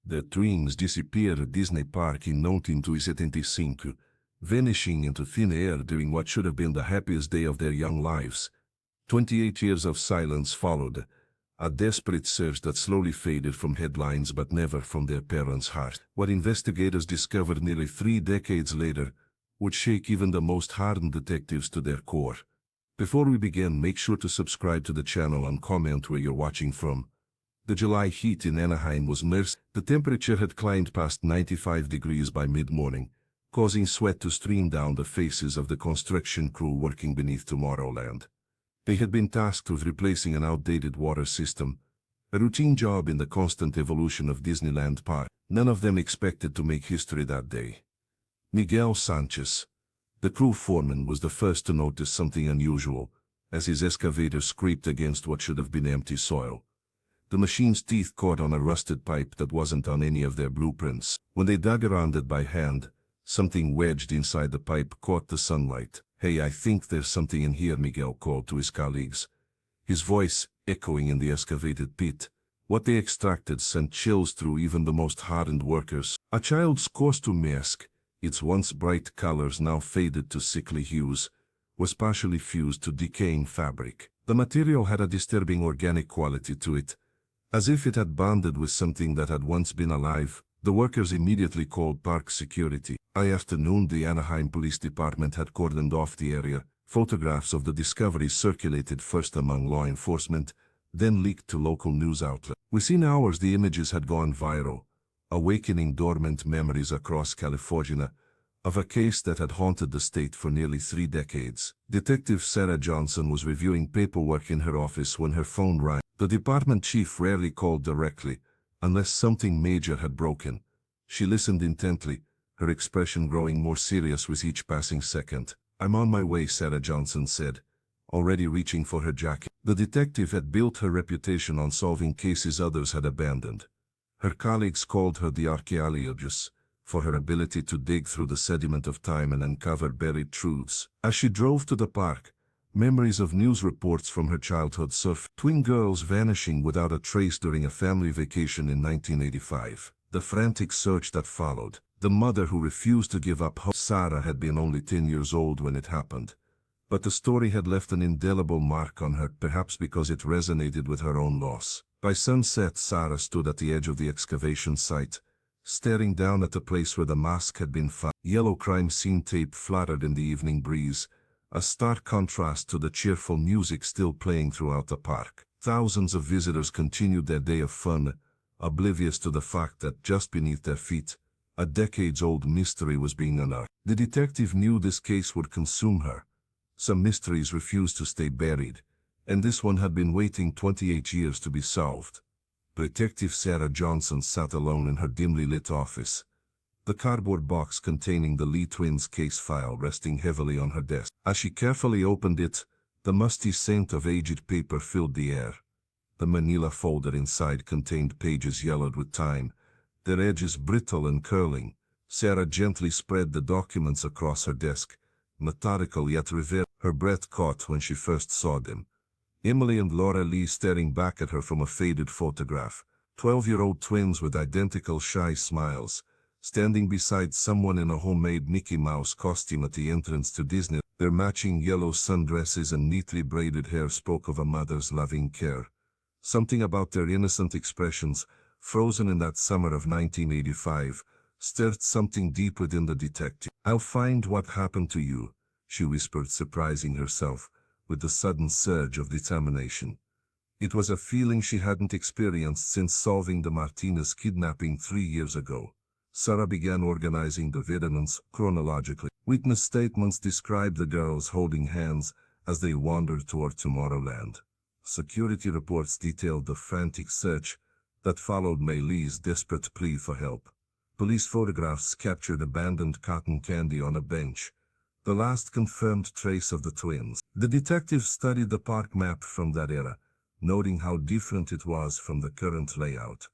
Their twins disappeared at Disney Park in 1975, vanishing into thin air during what should have been the happiest day of their young lives. 28 years of silence followed, a desperate search that slowly faded from headlines but never from their parents' heart. What investigators discovered nearly 3 decades later would shake even the most hardened detectives to their core. Before we begin, make sure to subscribe to the channel and comment where you're watching from. The July heat in Anaheim was merciless. The temperature had climbed past 95 degrees by mid-morning, causing sweat to stream down the faces of the construction crew working beneath Tomorrowland. They had been tasked with replacing an outdated water system, a routine job in the constant evolution of Disneyland Park. None of them expected to make history that day. Miguel Sanchez, the crew foreman, was the first to notice something unusual as his excavator scraped against what should have been empty soil. The machine's teeth caught on a rusted pipe that wasn't on any of their blueprints. When they dug around it by hand, something wedged inside the pipe caught the sunlight. "Hey, I think there's something in here," Miguel called to his colleagues, his voice echoing in the excavated pit. What they extracted sent chills through even the most hardened workers. A child's costume mask, its once bright colors now faded to sickly hues, was partially fused to decaying fabric. The material had a disturbing organic quality to it, as if it had bonded with something that had once been alive. The workers immediately called park security. By afternoon, the Anaheim Police Department had cordoned off the area. Photographs of the discovery circulated first among law enforcement, then leaked to local news outlets. Within hours, the images had gone viral, awakening dormant memories across California of a case that had haunted the state for nearly 3 decades. Detective Sarah Johnson was reviewing paperwork in her office when her phone rang. The department chief rarely called directly, unless something major had broken. She listened intently, her expression growing more serious with each passing second. "I'm on my way," Sarah Johnson said, already reaching for her jacket. The detective had built her reputation on solving cases others had abandoned. Her colleagues called her the archaeologist for her ability to dig through the sediment of time and uncover buried truths. As she drove to the park, memories of news reports from her childhood surfaced. Twin girls vanishing without a trace during a family vacation in 1985. The frantic search that followed. The mother who refused to give up hope. Sarah had been only 10 years old when it happened, but the story had left an indelible mark on her, perhaps because it resonated with her own loss. By sunset, Sarah stood at the edge of the excavation site, staring down at the place where the mask had been found. Yellow crime scene tape fluttered in the evening breeze, a stark contrast to the cheerful music still playing throughout the park. Thousands of visitors continued their day of fun, oblivious to the fact that just beneath their feet, a decades-old mystery was being unearthed. The detective knew this case would consume her. Some mysteries refused to stay buried, and this one had been waiting 28 years to be solved. Detective Sarah Johnson sat alone in her dimly lit office, the cardboard box containing the Lee twins case file resting heavily on her desk. As she carefully opened it, the musty scent of aged paper filled the air. The manila folder inside contained pages yellowed with time, their edges brittle and curling. Sarah gently spread the documents across her desk, methodical yet revered. Her breath caught when she first saw them. Emily and Laura Lee staring back at her from a faded photograph. 12-year-old twins with identical shy smiles, standing beside someone in a homemade Mickey Mouse costume at the entrance to Disney. Their matching yellow sundresses and neatly braided hair spoke of a mother's loving care. Something about their innocent expressions, frozen in that summer of 1985, stirred something deep within the detective. "I'll find what happened to you," she whispered, surprising herself with the sudden surge of determination. It was a feeling she hadn't experienced since solving the Martinez kidnapping 3 years ago. Sarah began organizing the evidence chronologically. Witness statements described the girls holding hands as they wandered toward Tomorrowland. Security reports detailed the frantic search that followed Mei Lee's desperate plea for help. Police photographs captured abandoned cotton candy on a bench, the last confirmed trace of the twins. The detective studied the park map from that era, noting how different it was from the current layout.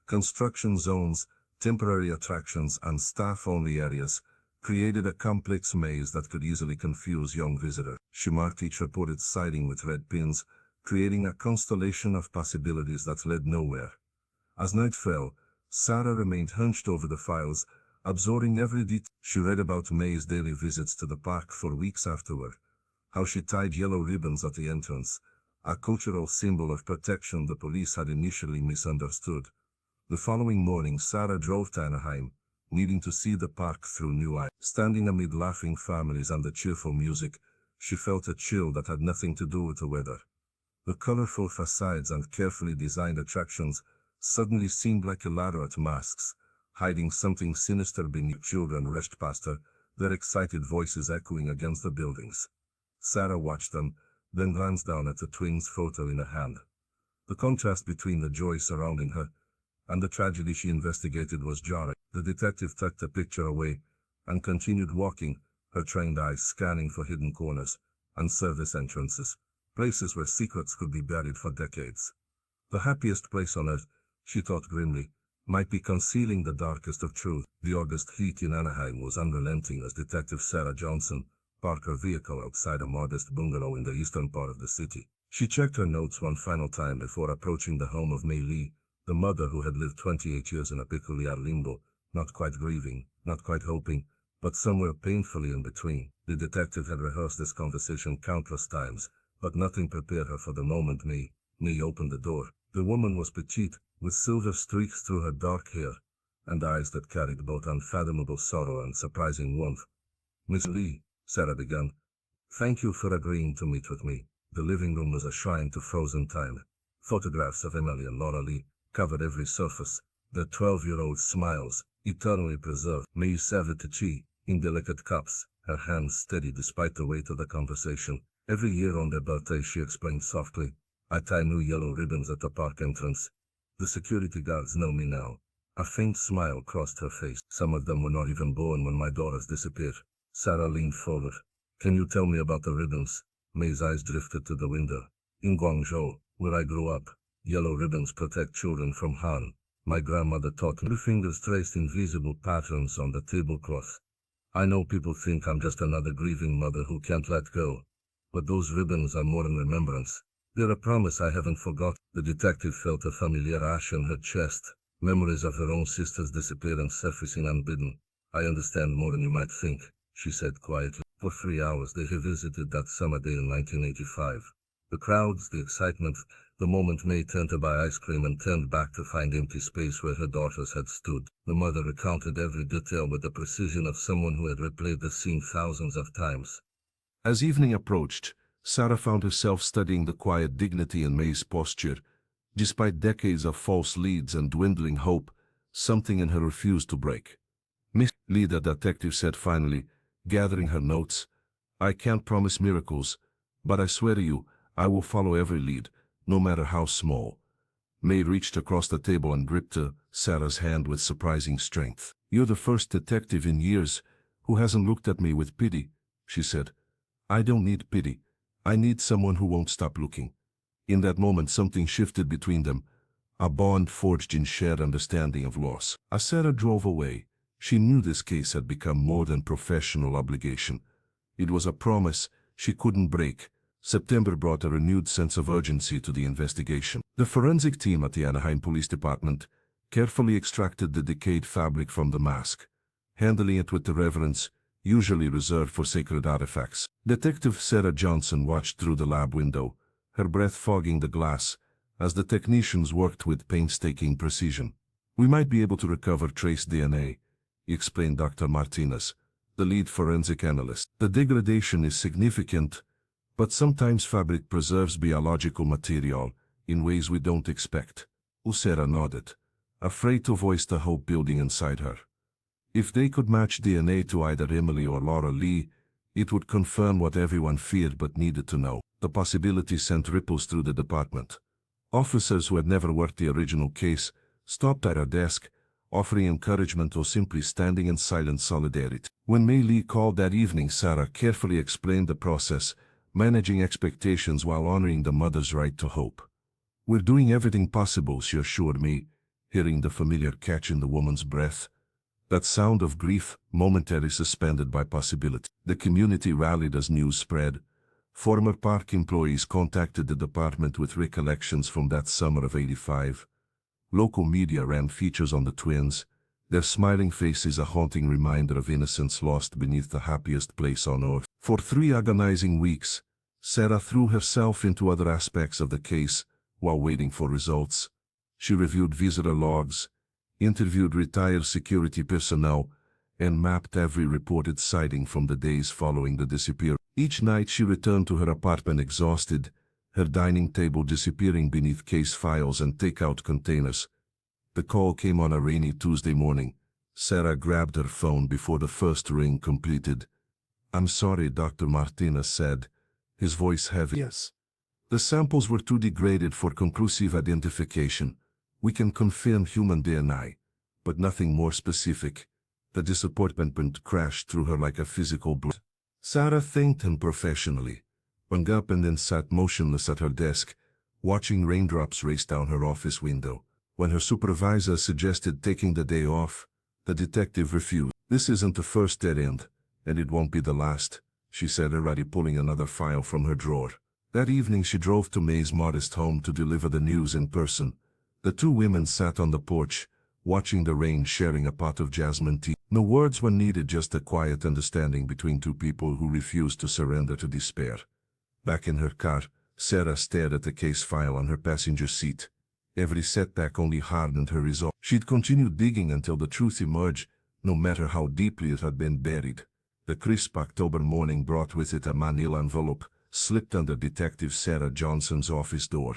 Construction zones, temporary attractions, and staff-only areas created a complex maze that could easily confuse young visitors. She marked each reported sighting with red pins, creating a constellation of possibilities that led nowhere. As night fell, Sarah remained hunched over the files, absorbing every detail. She read about May's daily visits to the park for weeks afterward, how she tied yellow ribbons at the entrance, a cultural symbol of protection the police had initially misunderstood. The following morning Sarah drove to Anaheim, needing to see the park through new eyes. Standing amid laughing families and the cheerful music, she felt a chill that had nothing to do with the weather. The colorful facades and carefully designed attractions suddenly seemed like elaborate masks, hiding something sinister beneath. Children rushed past her, their excited voices echoing against the buildings. Sarah watched them, then glanced down at the twins' photo in her hand. The contrast between the joy surrounding her and the tragedy she investigated was jarring. The detective tucked the picture away and continued walking, her trained eyes scanning for hidden corners and service entrances, places where secrets could be buried for decades. The happiest place on earth, she thought grimly, might be concealing the darkest of truth. The August heat in Anaheim was unrelenting as Detective Sarah Johnson parked her vehicle outside a modest bungalow in the eastern part of the city. She checked her notes one final time before approaching the home of May Lee, the mother who had lived 28 years in a peculiar limbo, not quite grieving, not quite hoping, but somewhere painfully in between. The detective had rehearsed this conversation countless times, but nothing prepared her for the moment May opened the door. The woman was petite, with silver streaks through her dark hair, and eyes that carried both unfathomable sorrow and surprising warmth. "Miss Lee," Sarah began, "thank you for agreeing to meet with me." The living room was a shrine to frozen time. Photographs of Emily and Laura Lee covered every surface, their 12-year-old smiles eternally preserved. May served the tea in delicate cups, her hands steady despite the weight of the conversation. "Every year on their birthday," she explained softly, "I tie new yellow ribbons at the park entrance. The security guards know me now." A faint smile crossed her face. "Some of them were not even born when my daughters disappeared." Sarah leaned forward. "Can you tell me about the ribbons?" May's eyes drifted to the window. "In Guangzhou, where I grew up, yellow ribbons protect children from harm. My grandmother taught me." Her fingers traced invisible patterns on the tablecloth. "I know people think I'm just another grieving mother who can't let go, but those ribbons are more than remembrance. They're a promise I haven't forgotten." The detective felt a familiar ache in her chest, memories of her own sister's disappearance surfacing unbidden. "I understand more than you might think," she said quietly. For 3 hours they revisited that summer day in 1985. The crowds, the excitement, the moment May turned to buy ice cream and turned back to find empty space where her daughters had stood. The mother recounted every detail with the precision of someone who had replayed the scene thousands of times. As evening approached, Sarah found herself studying the quiet dignity in May's posture. Despite decades of false leads and dwindling hope, something in her refused to break. "Miss Lee," the detective said finally, gathering her notes, "I can't promise miracles, but I swear to you, I will follow every lead, no matter how small." May reached across the table and gripped Sarah's hand with surprising strength. "You're the first detective in years who hasn't looked at me with pity," she said. "I don't need pity. I need someone who won't stop looking." In that moment something shifted between them, a bond forged in shared understanding of loss. As Sarah drove away, she knew this case had become more than professional obligation. It was a promise she couldn't break. September brought a renewed sense of urgency to the investigation. The forensic team at the Anaheim Police Department carefully extracted the decayed fabric from the mask, handling it with the reverence usually reserved for sacred artifacts. Detective Sarah Johnson watched through the lab window, her breath fogging the glass, as the technicians worked with painstaking precision. "We might be able to recover trace DNA," explained Dr. Martinez, the lead forensic analyst. "The degradation is significant, but sometimes fabric preserves biological material in ways we don't expect." Sarah nodded, afraid to voice the hope building inside her. If they could match DNA to either Emily or Laura Lee, it would confirm what everyone feared but needed to know. The possibility sent ripples through the department. Officers who had never worked the original case stopped at her desk, offering encouragement or simply standing in silent solidarity. When May Lee called that evening, Sarah carefully explained the process, managing expectations while honoring the mother's right to hope. "We're doing everything possible," she assured me, hearing the familiar catch in the woman's breath. That sound of grief, momentarily suspended by possibility. The community rallied as news spread. Former park employees contacted the department with recollections from that summer of '85. Local media ran features on the twins, their smiling faces a haunting reminder of innocence lost beneath the happiest place on earth. For 3 agonizing weeks, Sarah threw herself into other aspects of the case while waiting for results. She reviewed visitor logs, interviewed retired security personnel, and mapped every reported sighting from the days following the disappearance. Each night she returned to her apartment exhausted, her dining table disappearing beneath case files and takeout containers. The call came on a rainy Tuesday morning. Sarah grabbed her phone before the first ring completed. "I'm sorry," Dr. Martinez said, his voice heavy. "Yes. The samples were too degraded for conclusive identification. We can confirm human DNA, but nothing more specific." The disappointment crashed through her like a physical blow. Sarah thanked him professionally, hung up and then sat motionless at her desk, watching raindrops race down her office window. When her supervisor suggested taking the day off, the detective refused. "This isn't the first dead end, and it won't be the last," she said, already pulling another file from her drawer. That evening she drove to May's modest home to deliver the news in person. The 2 women sat on the porch, watching the rain, sharing a pot of jasmine tea. No words were needed, just a quiet understanding between 2 people who refused to surrender to despair. Back in her car, Sarah stared at the case file on her passenger seat. Every setback only hardened her resolve. She'd continue digging until the truth emerged, no matter how deeply it had been buried. The crisp October morning brought with it a manila envelope, slipped under Detective Sarah Johnson's office door.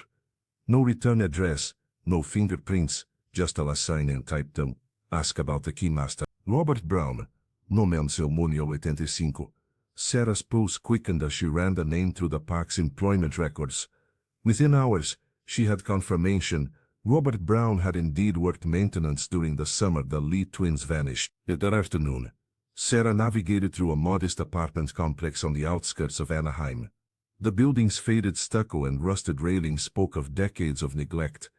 No return address, no fingerprints, just a sign typed them. "Ask about the keymaster. Robert Brown, no menção Munio 85. Sarah's pulse quickened as she ran the name through the park's employment records. Within hours, she had confirmation. Robert Brown had indeed worked maintenance during the summer the Lee twins vanished. That afternoon, Sarah navigated through a modest apartment complex on the outskirts of Anaheim. The building's faded stucco and rusted railings spoke of decades of neglect.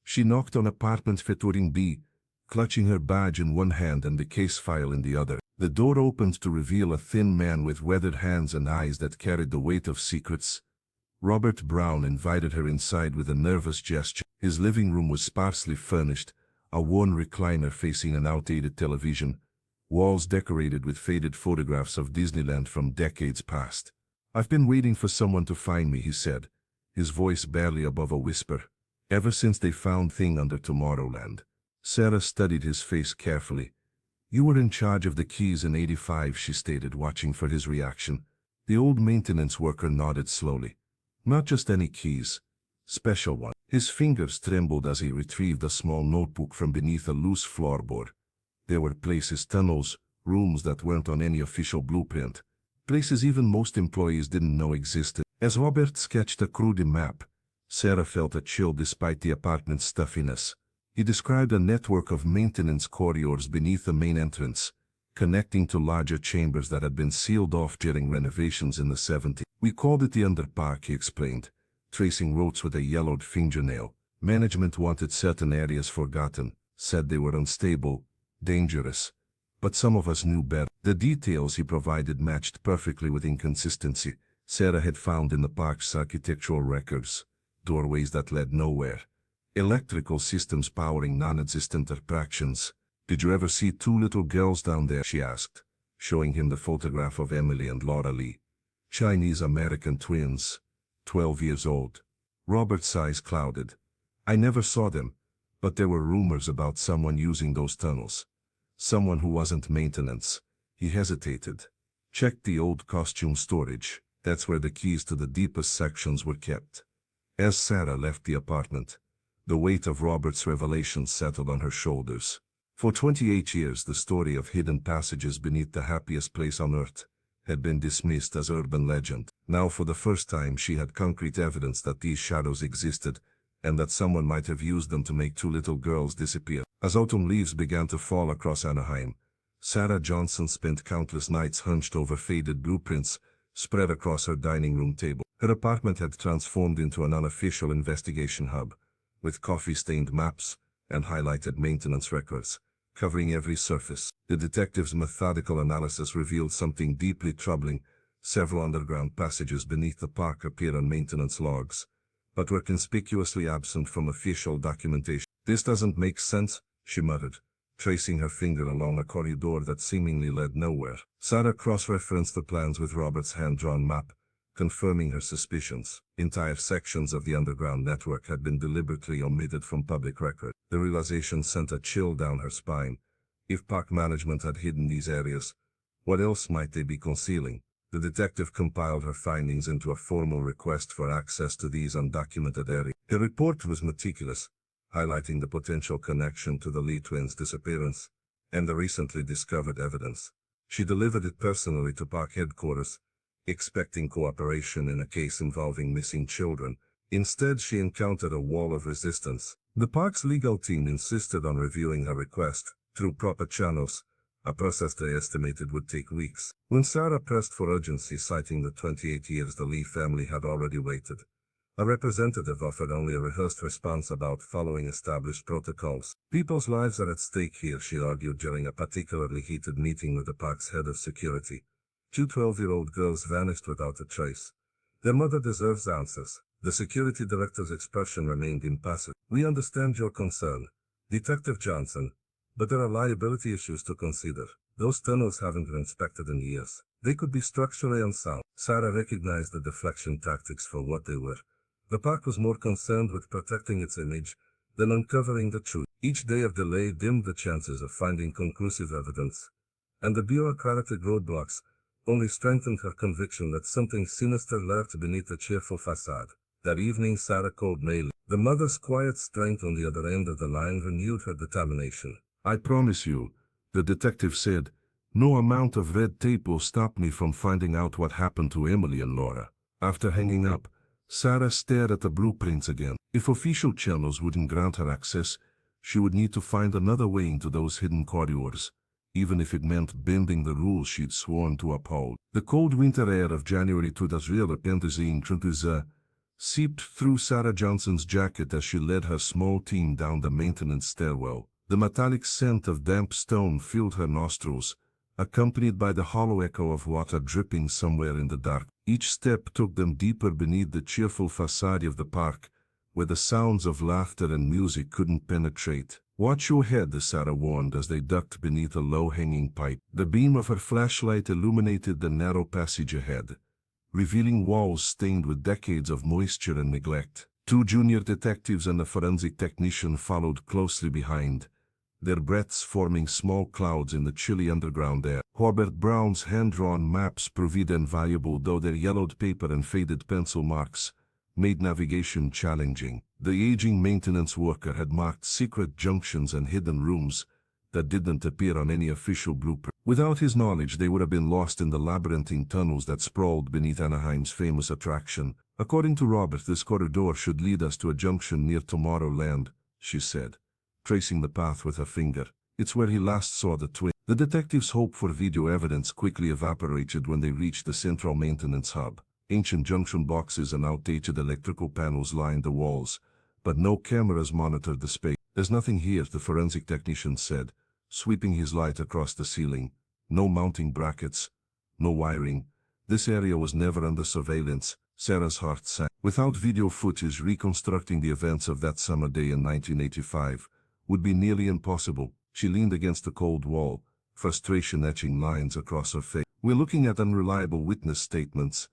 She knocked on apartment 14B, clutching her badge in one hand and the case file in the other. The door opened to reveal a thin man with weathered hands and eyes that carried the weight of secrets. Robert Brown invited her inside with a nervous gesture. His living room was sparsely furnished, a worn recliner facing an outdated television, walls decorated with faded photographs of Disneyland from decades past. "I've been waiting for someone to find me," he said, his voice barely above a whisper. "Ever since they found Thing under Tomorrowland." Sarah studied his face carefully. "You were in charge of the keys in '85, she stated, watching for his reaction. The old maintenance worker nodded slowly. "Not just any keys. Special one." His fingers trembled as he retrieved a small notebook from beneath a loose floorboard. There were places, tunnels, rooms that weren't on any official blueprint. Places even most employees didn't know existed. As Robert sketched a crude map, Sarah felt a chill despite the apartment's stuffiness. He described a network of maintenance corridors beneath the main entrance, connecting to larger chambers that had been sealed off during renovations in the '70s. "We called it the Underpark," he explained, tracing routes with a yellowed fingernail. "Management wanted certain areas forgotten, said they were unstable, dangerous. But some of us knew better." The details he provided matched perfectly with inconsistency Sarah had found in the park's architectural records. Doorways that led nowhere. Electrical systems powering non-existent attractions. "Did you ever see 2 little girls down there?" she asked, showing him the photograph of Emily and Laura Lee. Chinese-American twins, 12 years old. Robert's eyes clouded. "I never saw them, but there were rumors about someone using those tunnels. Someone who wasn't maintenance." He hesitated. "Checked the old costume storage. That's where the keys to the deepest sections were kept." As Sarah left the apartment, the weight of Robert's revelations settled on her shoulders. For 28 years the story of hidden passages beneath the happiest place on earth had been dismissed as urban legend. Now for the first time she had concrete evidence that these shadows existed, and that someone might have used them to make 2 little girls disappear. As autumn leaves began to fall across Anaheim, Sarah Johnson spent countless nights hunched over faded blueprints spread across her dining room table. Her apartment had transformed into an unofficial investigation hub, with coffee-stained maps and highlighted maintenance records covering every surface. The detective's methodical analysis revealed something deeply troubling. Several underground passages beneath the park appeared on maintenance logs, but were conspicuously absent from official documentation. "This doesn't make sense," she muttered, tracing her finger along a corridor that seemingly led nowhere. Sarah cross-referenced the plans with Robert's hand-drawn map, confirming her suspicions. Entire sections of the underground network had been deliberately omitted from public record. The realization sent a chill down her spine. If park management had hidden these areas, what else might they be concealing? The detective compiled her findings into a formal request for access to these undocumented areas. Her report was meticulous, highlighting the potential connection to the Lee twins' disappearance and the recently discovered evidence. She delivered it personally to park headquarters, expecting cooperation in a case involving missing children. Instead, she encountered a wall of resistance. The park's legal team insisted on reviewing her request through proper channels, a process they estimated would take weeks. When Sarah pressed for urgency, citing the 28 years the Lee family had already waited, a representative offered only a rehearsed response about following established protocols. "People's lives are at stake here," she argued during a particularly heated meeting with the park's head of security. Two 12-year-old girls vanished without a trace. Their mother deserves answers. The security director's expression remained impassive. "We understand your concern, Detective Johnson, but there are liability issues to consider. Those tunnels haven't been inspected in years. They could be structurally unsound." Sarah recognized the deflection tactics for what they were. The park was more concerned with protecting its image than uncovering the truth. Each day of delay dimmed the chances of finding conclusive evidence, and the bureaucratic roadblocks only strengthened her conviction that something sinister lurked beneath the cheerful facade. That evening, Sarah called Maylee. The mother's quiet strength on the other end of the line renewed her determination. "I promise you," the detective said, "no amount of red tape will stop me from finding out what happened to Emily and Laura." After hanging up, Sarah stared at the blueprints again. If official channels wouldn't grant her access, she would need to find another way into those hidden corridors, even if it meant bending the rules she'd sworn to uphold. The cold winter air of January 2023 seeped through Sarah Johnson's jacket as she led her small team down the maintenance stairwell. The metallic scent of damp stone filled her nostrils, accompanied by the hollow echo of water dripping somewhere in the dark. Each step took them deeper beneath the cheerful facade of the park, where the sounds of laughter and music couldn't penetrate. "Watch your head," Sarah warned as they ducked beneath a low-hanging pipe. The beam of her flashlight illuminated the narrow passage ahead, revealing walls stained with decades of moisture and neglect. Two junior detectives and a forensic technician followed closely behind, their breaths forming small clouds in the chilly underground air. Robert Brown's hand-drawn maps proved invaluable, though their yellowed paper and faded pencil marks made navigation challenging. The aging maintenance worker had marked secret junctions and hidden rooms that didn't appear on any official blueprint. Without his knowledge, they would have been lost in the labyrinthine tunnels that sprawled beneath Anaheim's famous attraction. "According to Robert, this corridor should lead us to a junction near Tomorrowland," she said, tracing the path with her finger. "It's where he last saw the twin." The detective's hope for video evidence quickly evaporated when they reached the central maintenance hub. Ancient junction boxes and outdated electrical panels lined the walls, but no cameras monitored the space. "There's nothing here," the forensic technician said, sweeping his light across the ceiling. "No mounting brackets, no wiring. This area was never under surveillance." Sarah's heart sank. Without video footage, reconstructing the events of that summer day in 1985 would be nearly impossible. She leaned against the cold wall, frustration etching lines across her face. "We're looking at unreliable witness statements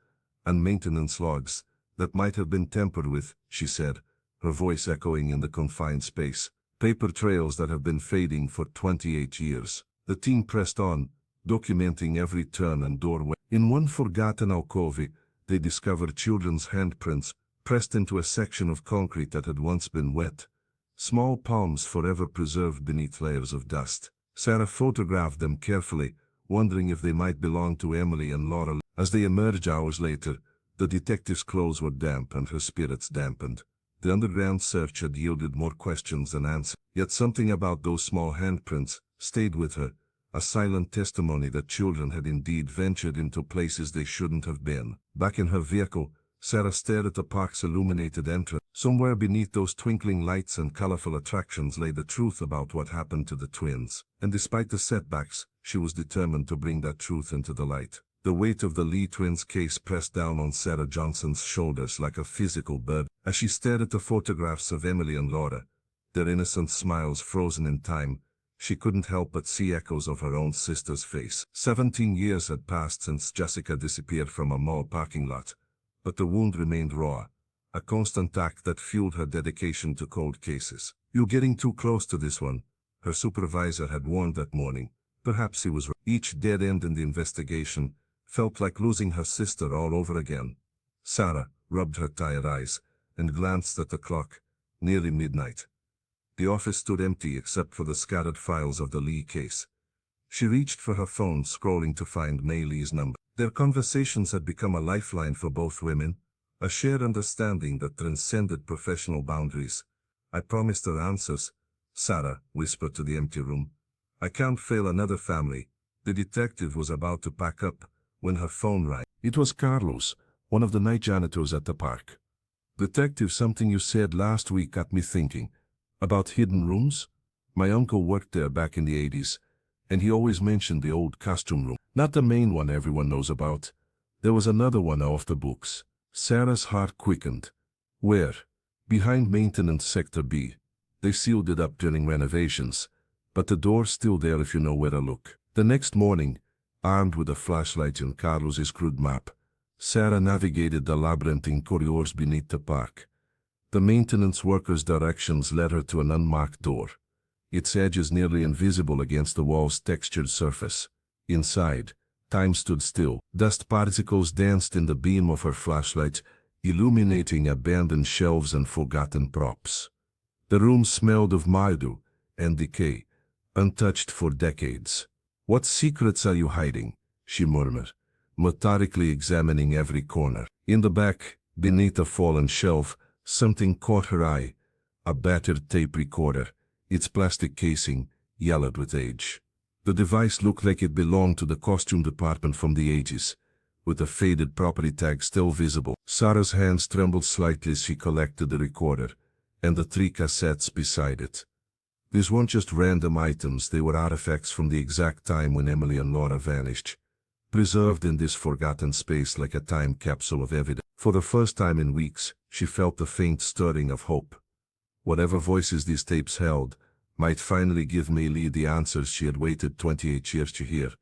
and maintenance logs that might have been tampered with," she said, her voice echoing in the confined space. "Paper trails that have been fading for 28 years. The team pressed on, documenting every turn and doorway. In one forgotten alcove, they discovered children's handprints pressed into a section of concrete that had once been wet, small palms forever preserved beneath layers of dust. Sarah photographed them carefully, wondering if they might belong to Emily and Laura. As they emerged hours later, the detective's clothes were damp and her spirits dampened. The underground search had yielded more questions than answers. Yet something about those small handprints stayed with her, a silent testimony that children had indeed ventured into places they shouldn't have been. Back in her vehicle, Sarah stared at the park's illuminated entrance. Somewhere beneath those twinkling lights and colorful attractions lay the truth about what happened to the twins. And despite the setbacks, she was determined to bring that truth into the light. The weight of the Lee twins' case pressed down on Sarah Johnson's shoulders like a physical burden. As she stared at the photographs of Emily and Laura, their innocent smiles frozen in time. She couldn't help but see echoes of her own sister's face. 17 years had passed since Jessica disappeared from a mall parking lot, but the wound remained raw, a constant act that fueled her dedication to cold cases. "You're getting too close to this one," her supervisor had warned that morning. Perhaps he was right. Each dead end in the investigation felt like losing her sister all over again. Sarah rubbed her tired eyes and glanced at the clock. Nearly midnight. The office stood empty except for the scattered files of the Lee case. She reached for her phone, scrolling to find Mei Lee's number. Their conversations had become a lifeline for both women, a shared understanding that transcended professional boundaries. "I promised her answers," Sarah whispered to the empty room. "I can't fail another family." The detective was about to pack up when her phone rang. It was Carlos, one of the night janitors at the park. "Detective, something you said last week got me thinking. About hidden rooms? My uncle worked there back in the 80s, and he always mentioned the old costume room. Not the main one everyone knows about. There was another one off the books." Sarah's heart quickened. "Where?" "Behind maintenance sector B. They sealed it up during renovations, but the door's still there if you know where to look." The next morning, armed with a flashlight and Carlos's crude map, Sarah navigated the labyrinthine corridors beneath the park. The maintenance workers' directions led her to an unmarked door, its edges nearly invisible against the wall's textured surface. Inside, time stood still. Dust particles danced in the beam of her flashlight, illuminating abandoned shelves and forgotten props. The room smelled of mildew and decay, untouched for decades. "What secrets are you hiding?" she murmured, methodically examining every corner. In the back, beneath a fallen shelf, something caught her eye. A battered tape recorder, its plastic casing yellowed with age. The device looked like it belonged to the costume department from the 80s, with the faded property tag still visible. Sarah's hands trembled slightly as she collected the recorder and the 3 cassettes beside it. These weren't just random items, they were artifacts from the exact time when Emily and Laura vanished, preserved in this forgotten space like a time capsule of evidence. For the first time in weeks, she felt the faint stirring of hope. Whatever voices these tapes held might finally give Mei Lee the answers she had waited 28 years to hear,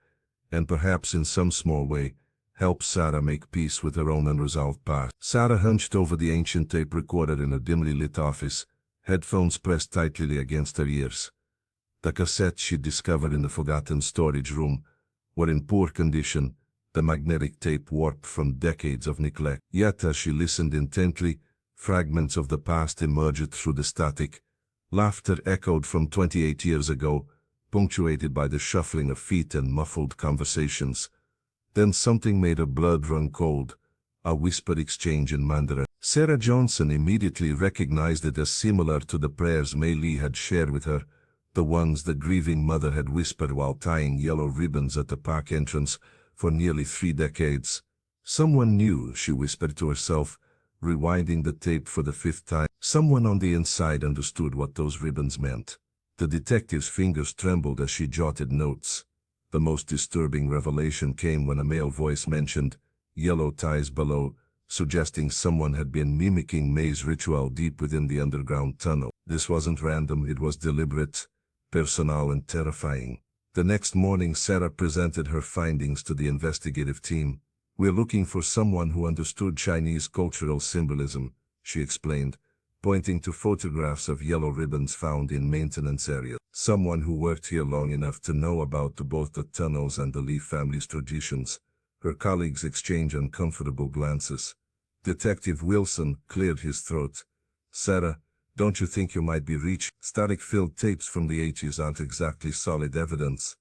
and perhaps in some small way, help Sarah make peace with her own unresolved past. Sarah hunched over the ancient tape recorder in a dimly lit office, headphones pressed tightly against her ears. The cassettes she'd discovered in the forgotten storage room were in poor condition, the magnetic tape warped from decades of neglect. Yet as she listened intently, fragments of the past emerged through the static. Laughter echoed from 28 years ago, punctuated by the shuffling of feet and muffled conversations. Then something made her blood run cold, a whispered exchange in Mandarin. Sarah Johnson immediately recognized it as similar to the prayers Mei Lee had shared with her, the ones the grieving mother had whispered while tying yellow ribbons at the park entrance for nearly 3 decades. "Someone knew," she whispered to herself, rewinding the tape for the 5th time. Someone on the inside understood what those ribbons meant. The detective's fingers trembled as she jotted notes. The most disturbing revelation came when a male voice mentioned yellow ties below, suggesting someone had been mimicking May's ritual deep within the underground tunnel. This wasn't random, it was deliberate, personal and terrifying. The next morning, Sarah presented her findings to the investigative team. "We're looking for someone who understood Chinese cultural symbolism," she explained, pointing to photographs of yellow ribbons found in maintenance areas. "Someone who worked here long enough to know about both the tunnels and the Lee family's traditions." Her colleagues exchanged uncomfortable glances. Detective Wilson cleared his throat. "Sarah, don't you think you might be reaching? Static-filled tapes from the 80s aren't exactly solid evidence."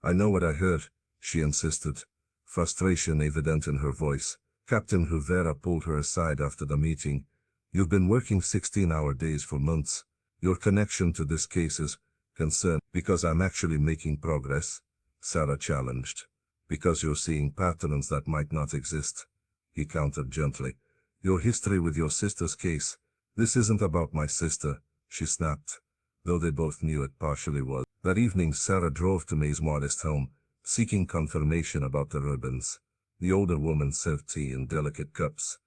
"I know what I heard," she insisted, frustration evident in her voice. Captain Rivera pulled her aside after the meeting. "You've been working 16-hour days for months. Your connection to this case is concerned." "Because I'm actually making progress," Sarah challenged. "Because you're seeing patterns that might not exist," he countered gently. "Your history with your sister's case. This isn't about my sister," she snapped, though they both knew it partially was. That evening, Sarah drove to May's modest home, seeking confirmation about the ribbons. The older woman served tea in delicate cups,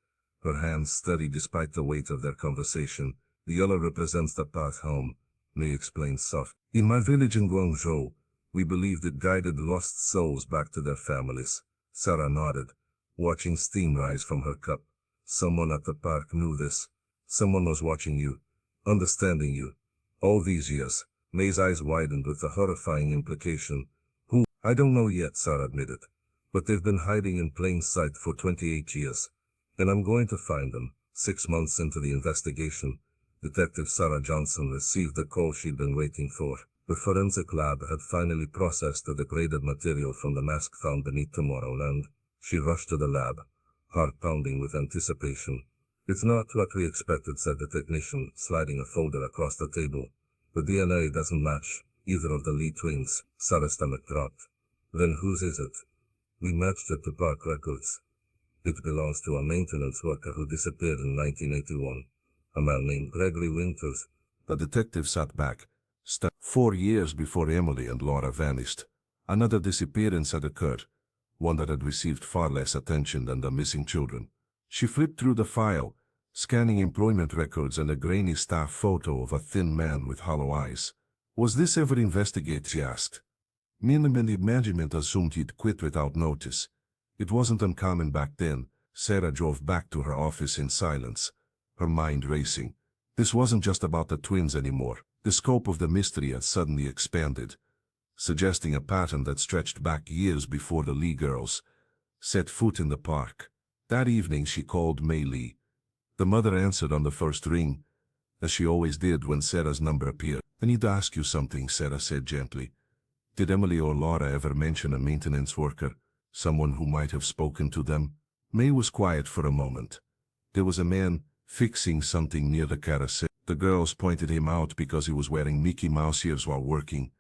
her hands steady despite the weight of their conversation. "The yellow represents the path home," May explained softly. In my village in Guangzhou, we believed it guided lost souls back to their families. Sarah nodded, watching steam rise from her cup. Someone at the park knew this. Someone was watching you, understanding you. All these years. May's eyes widened with the horrifying implication. Who? I don't know yet, Sarah admitted. But they've been hiding in plain sight for 28 years. And I'm going to find them. 6 months into the investigation, Detective Sarah Johnson received the call she'd been waiting for. The forensic lab had finally processed the degraded material from the mask found beneath Tomorrowland. She rushed to the lab, heart pounding with anticipation. It's not what we expected, said the technician, sliding a folder across the table. The DNA doesn't match either of the Lee twins. Sarah's stomach dropped. Then whose is it? We matched it to park records. It belongs to a maintenance worker who disappeared in 1981. A man named Gregory Winters. The detective sat back. 4 years before Emily and Laura vanished, another disappearance had occurred, one that had received far less attention than the missing children. She flipped through the file, scanning employment records and a grainy staff photo of a thin man with hollow eyes. Was this ever investigated? She asked. Miniman management assumed he'd quit without notice. It wasn't uncommon back then. Sarah drove back to her office in silence, her mind racing. This wasn't just about the twins anymore. The scope of the mystery had suddenly expanded, suggesting a pattern that stretched back years before the Lee girls set foot in the park. That evening she called May Lee. The mother answered on the first ring, as she always did when Sarah's number appeared. I need to ask you something, Sarah said gently. Did Emily or Laura ever mention a maintenance worker, someone who might have spoken to them? May was quiet for a moment. There was a man fixing something near the carousel. The girls pointed him out because he was wearing Mickey Mouse ears while working.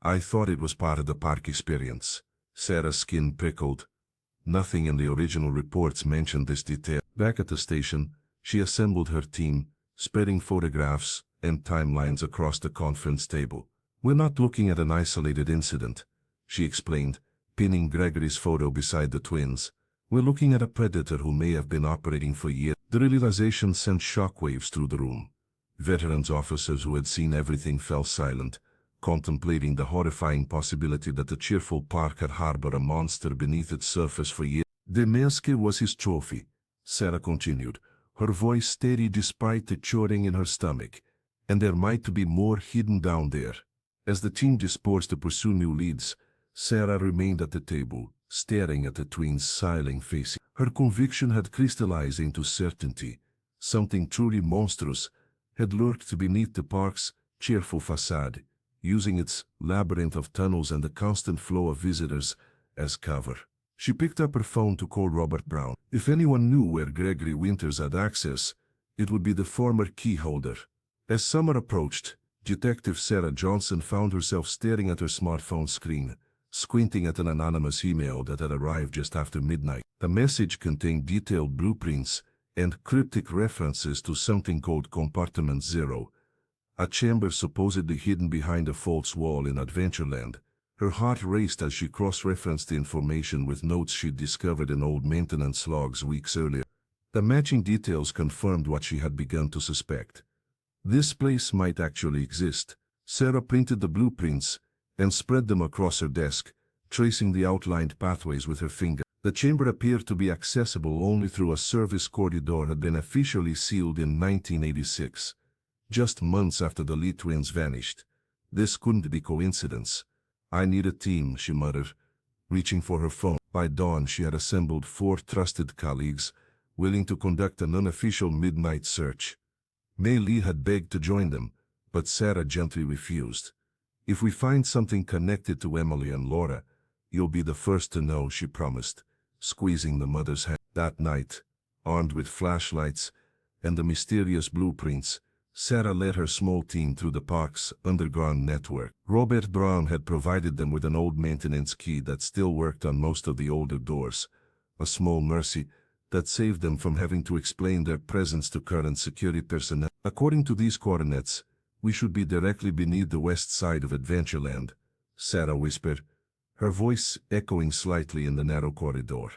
I thought it was part of the park experience. Sarah's skin prickled. Nothing in the original reports mentioned this detail. Back at the station, she assembled her team, spreading photographs and timelines across the conference table. We're not looking at an isolated incident, she explained, pinning Gregory's photo beside the twins. We're looking at a predator who may have been operating for years. The realization sent shockwaves through the room. Veterans officers who had seen everything fell silent, contemplating the horrifying possibility that the cheerful park had harbored a monster beneath its surface for years. The mask was his trophy, Sarah continued, her voice steady despite the churning in her stomach, and there might be more hidden down there. As the team dispersed to pursue new leads, Sarah remained at the table, staring at the twins' smiling faces. Her conviction had crystallized into certainty. Something truly monstrous had lurked beneath the park's cheerful facade, using its labyrinth of tunnels and the constant flow of visitors as cover. She picked up her phone to call Robert Brown. If anyone knew where Gregory Winters had access, it would be the former key holder. As summer approached, Detective Sarah Johnson found herself staring at her smartphone screen, squinting at an anonymous email that had arrived just after midnight. The message contained detailed blueprints and cryptic references to something called Compartment Zero, a chamber supposedly hidden behind a false wall in Adventureland. Her heart raced as she cross-referenced the information with notes she'd discovered in old maintenance logs weeks earlier. The matching details confirmed what she had begun to suspect. This place might actually exist. Sarah printed the blueprints and spread them across her desk, tracing the outlined pathways with her finger. The chamber appeared to be accessible only through a service corridor had been officially sealed in 1986, just months after the Lee twins vanished. This couldn't be coincidence. I need a team, she muttered, reaching for her phone. By dawn she had assembled 4 trusted colleagues, willing to conduct an unofficial midnight search. May Lee had begged to join them, but Sarah gently refused. If we find something connected to Emily and Laura, you'll be the first to know, she promised, squeezing the mother's hand. That night, armed with flashlights and the mysterious blueprints, Sarah led her small team through the park's underground network. Robert Brown had provided them with an old maintenance key that still worked on most of the older doors, a small mercy that saved them from having to explain their presence to current security personnel. According to these coordinates, we should be directly beneath the west side of Adventureland, Sarah whispered, her voice echoing slightly in the narrow corridor.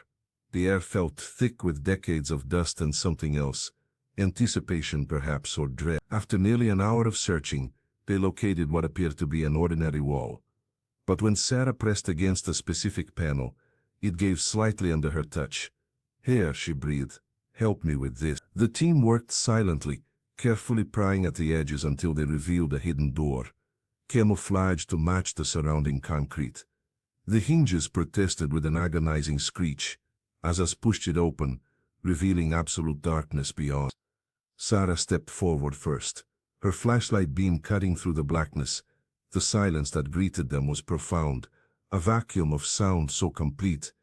The air felt thick with decades of dust and something else, anticipation perhaps or dread. After nearly an hour of searching, they located what appeared to be an ordinary wall. But when Sarah pressed against a specific panel, it gave slightly under her touch. "Here," she breathed. "Help me with this." The team worked silently, carefully prying at the edges until they revealed a hidden door, camouflaged to match the surrounding concrete. The hinges protested with an agonizing screech as us pushed it open, revealing absolute darkness beyond. Sarah stepped forward first, her flashlight beam cutting through the blackness. The silence that greeted them was profound, a vacuum of sound so complete,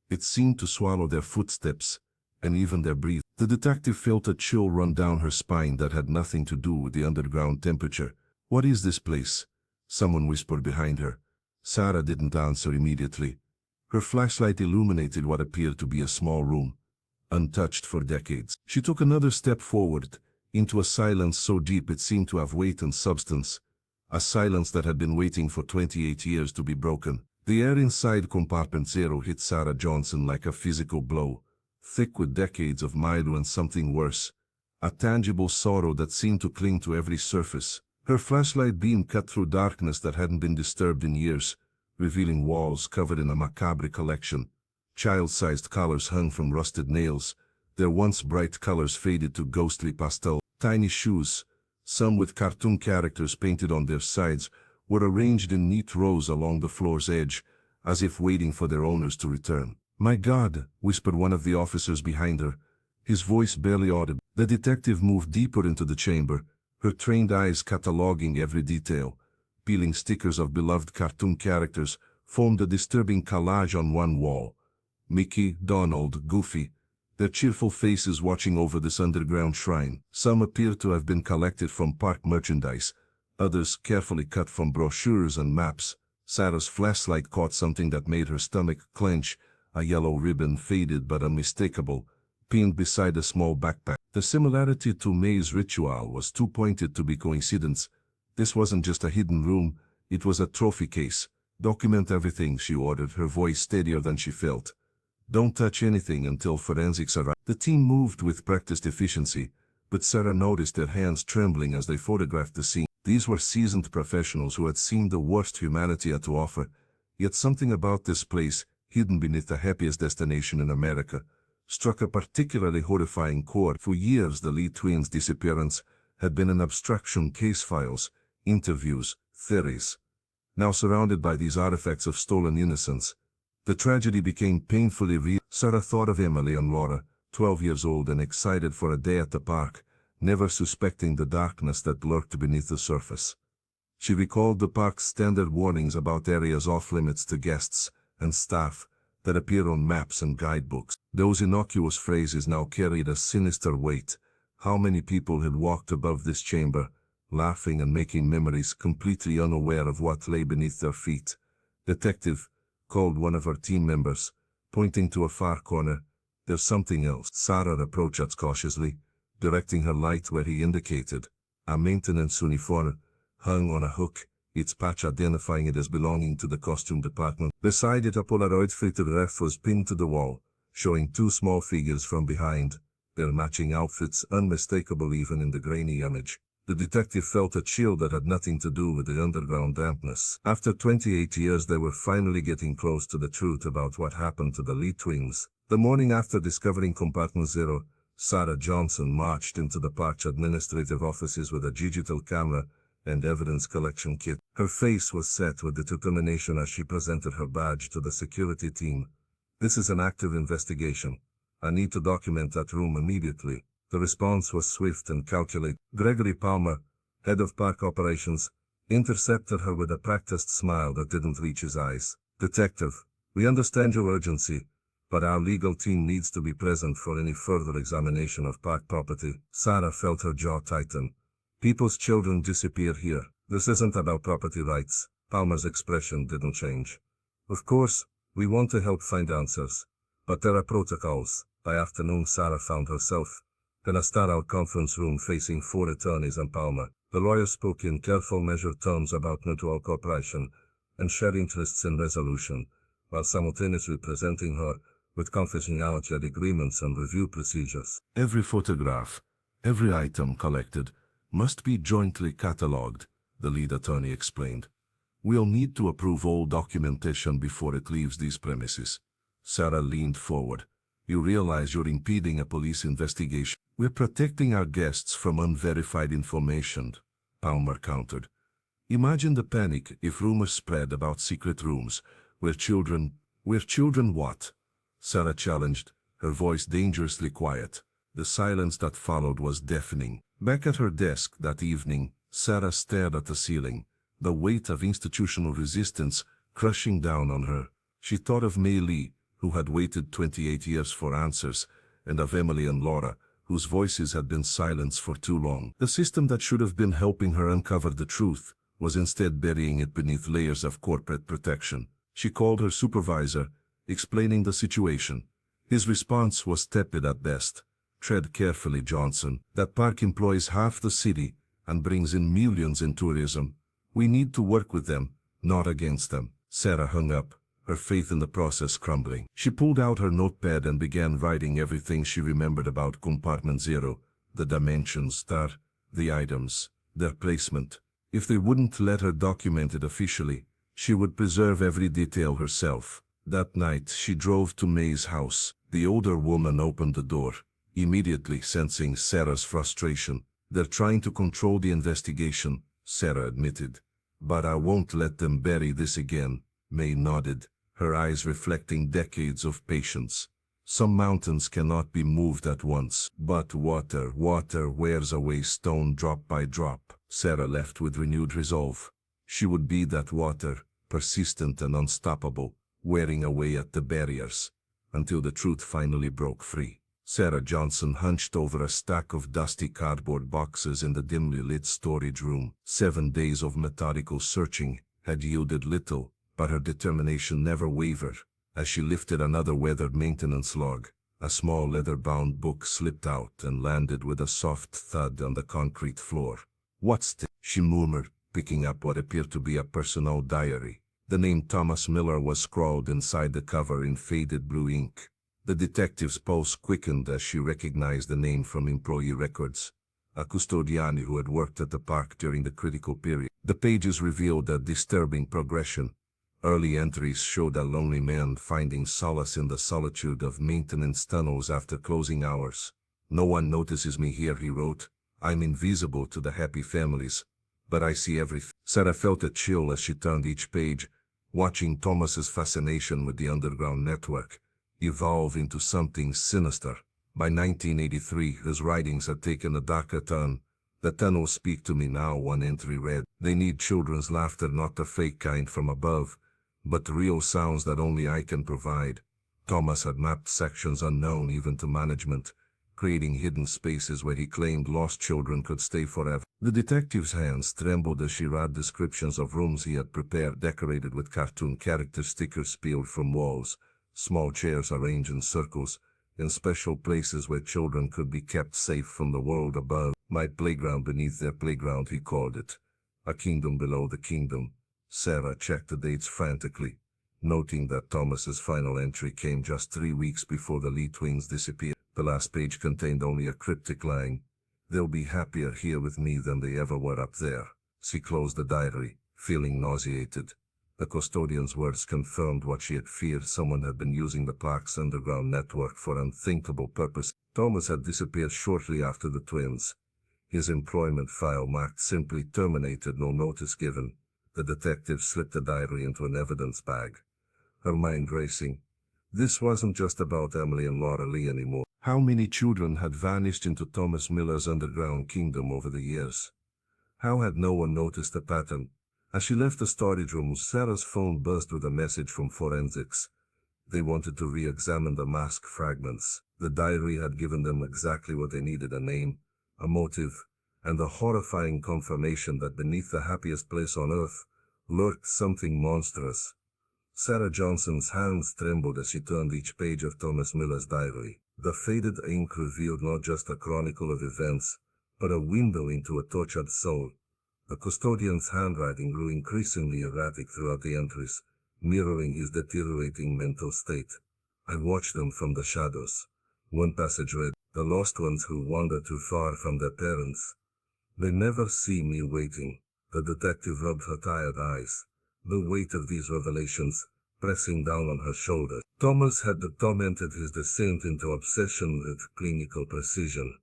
it seemed to swallow their footsteps and even their breath. The detective felt a chill run down her spine that had nothing to do with the underground temperature. "What is this place?" someone whispered behind her. Sarah didn't answer immediately. Her flashlight illuminated what appeared to be a small room, untouched for decades. She took another step forward, into a silence so deep it seemed to have weight and substance, a silence that had been waiting for 28 years to be broken. The air inside compartment 0 hit Sarah Johnson like a physical blow, thick with decades of mildew and something worse, a tangible sorrow that seemed to cling to every surface. Her flashlight beam cut through darkness that hadn't been disturbed in years, revealing walls covered in a macabre collection. Child-sized collars hung from rusted nails, their once bright colors faded to ghostly pastel. Tiny shoes, some with cartoon characters painted on their sides, were arranged in neat rows along the floor's edge, as if waiting for their owners to return. "My God," whispered one of the officers behind her, his voice barely audible. The detective moved deeper into the chamber, her trained eyes cataloging every detail. Peeling stickers of beloved cartoon characters formed a disturbing collage on one wall. Mickey, Donald, Goofy, their cheerful faces watching over this underground shrine. Some appeared to have been collected from park merchandise, others carefully cut from brochures and maps. Sarah's flashlight caught something that made her stomach clench, a yellow ribbon, faded but unmistakable, pinned beside a small backpack. The similarity to May's ritual was too pointed to be coincidence. This wasn't just a hidden room, it was a trophy case. "Document everything," she ordered, her voice steadier than she felt. "Don't touch anything until forensics arrive." The team moved with practiced efficiency, but Sarah noticed their hands trembling as they photographed the scene. These were seasoned professionals who had seen the worst humanity had to offer, yet something about this place, hidden beneath the happiest destination in America, struck a particularly horrifying chord. For years the Lee twins' disappearance had been an abstraction: case files, interviews, theories. Now surrounded by these artifacts of stolen innocence, the tragedy became painfully real. Sarah thought of Emily and Laura, 12 years old and excited for a day at the park, never suspecting the darkness that lurked beneath the surface. She recalled the park's standard warnings about areas off-limits to guests and staff that appear on maps and guidebooks. Those innocuous phrases now carried a sinister weight. How many people had walked above this chamber, laughing and making memories, completely unaware of what lay beneath their feet? "Detective," called one of her team members, pointing to a far corner. "There's something else." Sarah approached cautiously, directing her light where he indicated. A maintenance uniform hung on a hook, its patch identifying it as belonging to the costume department. Beside it, a Polaroid photograph was pinned to the wall, showing two small figures from behind, their matching outfits unmistakable even in the grainy image. The detective felt a chill that had nothing to do with the underground dampness. After 28 years they were finally getting close to the truth about what happened to the Lee twins. The morning after discovering Compartment 0, Sarah Johnson marched into the park's administrative offices with a digital camera and evidence collection kit. Her face was set with determination as she presented her badge to the security team. "This is an active investigation. I need to document that room immediately." The response was swift and calculated. Gregory Palmer, head of park operations, intercepted her with a practiced smile that didn't reach his eyes. "Detective, we understand your urgency, but our legal team needs to be present for any further examination of park property." Sarah felt her jaw tighten. "People's children disappear here. This isn't about property rights." Palmer's expression didn't change. "Of course, we want to help find answers, but there are protocols." By afternoon Sarah found herself in a sterile conference room facing 4 attorneys and Palmer. The lawyer spoke in careful, measured terms about mutual cooperation and shared interests in resolution, while simultaneously presenting her with confidentiality agreements and review procedures. Every photograph, every item collected, must be jointly catalogued. the lead attorney explained. We'll need to approve all documentation before it leaves these premises. Sarah leaned forward. You realize you're impeding a police investigation. We're protecting our guests from unverified information, Palmer countered. Imagine the panic if rumors spread about secret rooms, where children what? Sarah challenged, her voice dangerously quiet. The silence that followed was deafening. Back at her desk that evening, Sarah stared at the ceiling, the weight of institutional resistance crushing down on her. She thought of Mei Li, who had waited 28 years for answers, and of Emily and Laura, whose voices had been silenced for too long. The system that should have been helping her uncover the truth was instead burying it beneath layers of corporate protection. She called her supervisor, explaining the situation. His response was tepid at best. Tread carefully, Johnson. That park employs half the city and brings in millions in tourism. We need to work with them, not against them. Sarah hung up, her faith in the process crumbling. She pulled out her notepad and began writing everything she remembered about Compartment Zero, the dimensions, the items, their placement. If they wouldn't let her document it officially, she would preserve every detail herself. That night she drove to May's house. The older woman opened the door, immediately sensing Sarah's frustration. They're trying to control the investigation, Sarah admitted. But I won't let them bury this again. May nodded, her eyes reflecting decades of patience. Some mountains cannot be moved at once, but water wears away stone drop by drop. Sarah left with renewed resolve. She would be that water, persistent and unstoppable, wearing away at the barriers, until the truth finally broke free. Sarah Johnson hunched over a stack of dusty cardboard boxes in the dimly lit storage room. 7 days of methodical searching had yielded little, but her determination never wavered. As she lifted another weathered maintenance log, a small leather-bound book slipped out and landed with a soft thud on the concrete floor. "What's this?" she murmured, picking up what appeared to be a personal diary. The name Thomas Miller was scrawled inside the cover in faded blue ink. The detective's pulse quickened as she recognized the name from employee records, a custodian who had worked at the park during the critical period. The pages revealed a disturbing progression. Early entries showed a lonely man finding solace in the solitude of maintenance tunnels after closing hours. "No one notices me here," he wrote. "I'm invisible to the happy families, but I see everything." Sarah felt a chill as she turned each page, watching Thomas's fascination with the underground network evolve into something sinister. By 1983, his writings had taken a darker turn. "The tunnels speak to me now," one entry read. "They need children's laughter, not the fake kind from above, but real sounds that only I can provide." Thomas had mapped sections unknown even to management, creating hidden spaces where he claimed lost children could stay forever. The detective's hands trembled as she read descriptions of rooms he had prepared, decorated with cartoon character stickers peeled from walls, small chairs arranged in circles, in special places where children could be kept safe from the world above. "My playground beneath their playground," he called it. "A kingdom below the kingdom." Sarah checked the dates frantically, noting that Thomas's final entry came just 3 weeks before the Lee twins disappeared. The last page contained only a cryptic line. "They'll be happier here with me than they ever were up there." She closed the diary, feeling nauseated. The custodian's words confirmed what she had feared. Someone had been using the park's underground network for unthinkable purpose. Thomas had disappeared shortly after the twins. His employment file marked simply terminated, no notice given. The detective slipped the diary into an evidence bag, her mind racing. This wasn't just about Emily and Laura Lee anymore. How many children had vanished into Thomas Miller's underground kingdom over the years? How had no one noticed the pattern? As she left the storage room, Sarah's phone buzzed with a message from forensics. They wanted to re-examine the mask fragments. The diary had given them exactly what they needed: a name, a motive, and the horrifying confirmation that beneath the happiest place on earth lurked something monstrous. Sarah Johnson's hands trembled as she turned each page of Thomas Miller's diary. The faded ink revealed not just a chronicle of events, but a window into a tortured soul. The custodian's handwriting grew increasingly erratic throughout the entries, mirroring his deteriorating mental state. "I watched them from the shadows." One passage read, "The lost ones who wander too far from their parents. They never see me waiting. The detective rubbed her tired eyes, the weight of these revelations pressing down on her shoulder. Thomas had tormented his descent into obsession with clinical precision.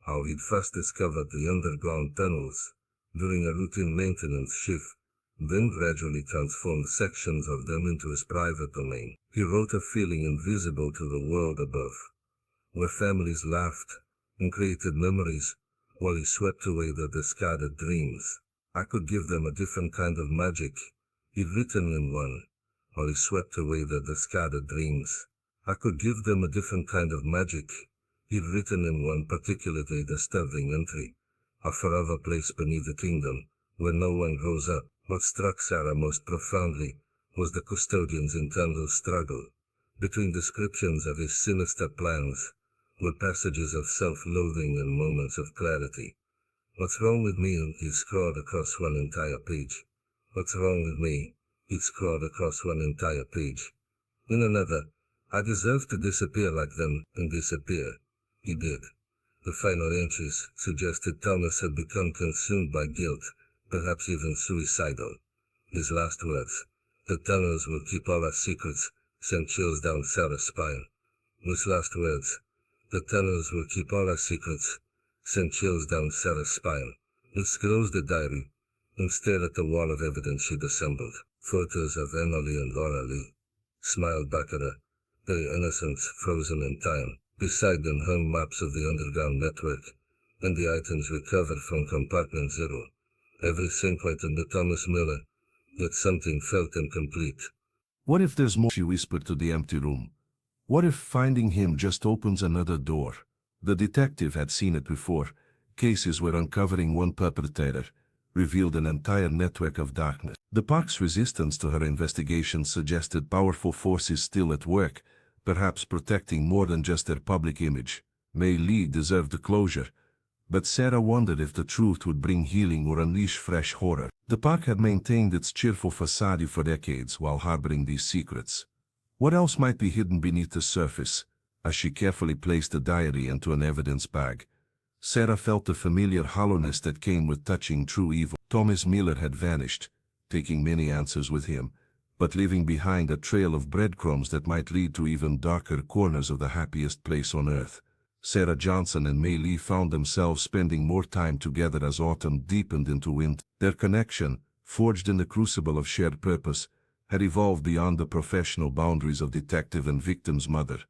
How he'd first discovered the underground tunnels during a routine maintenance shift, then gradually transformed sections of them into his private domain. He wrote of feeling invisible to the world above, where families laughed and created memories while he swept away their discarded dreams. I could give them a different kind of magic, he'd written in one, while he swept away their discarded dreams. I could give them a different kind of magic, he'd written in one particularly disturbing entry. A forever place beneath the kingdom, where no one grows up. What struck Sarah most profoundly was the custodian's internal struggle between descriptions of his sinister plans, with passages of self-loathing and moments of clarity. "What's wrong with me?" he scrawled across one entire page. "What's wrong with me?" he scrawled across one entire page. In another, "I deserve to disappear like them," and disappear. He did. The final entries suggested Thomas had become consumed by guilt, perhaps even suicidal. His last words, "The tunnels will keep all our secrets," sent chills down Sarah's spine. His last words, "The tunnels will keep all our secrets," sent chills down Sarah's spine. He closed the diary and stared at the wall of evidence she'd assembled. Photos of Emily and Laura Lee smiled back at her, their innocence frozen in time. Beside them hung maps of the underground network and the items recovered from Compartment Zero. Everything pointed to Thomas Miller, yet something felt incomplete. What if there's more? She whispered to the empty room. What if finding him just opens another door? The detective had seen it before. Cases where uncovering one perpetrator revealed an entire network of darkness. The park's resistance to her investigation suggested powerful forces still at work, perhaps protecting more than just their public image. Mei Li deserved the closure, but Sarah wondered if the truth would bring healing or unleash fresh horror. The park had maintained its cheerful facade for decades while harboring these secrets. What else might be hidden beneath the surface? As she carefully placed the diary into an evidence bag, Sarah felt the familiar hollowness that came with touching true evil. Thomas Miller had vanished, taking many answers with him, but leaving behind a trail of breadcrumbs that might lead to even darker corners of the happiest place on earth. Sarah Johnson and Mei Li found themselves spending more time together as autumn deepened into winter. Their connection, forged in the crucible of shared purpose, had evolved beyond the professional boundaries of detective and victim's mother.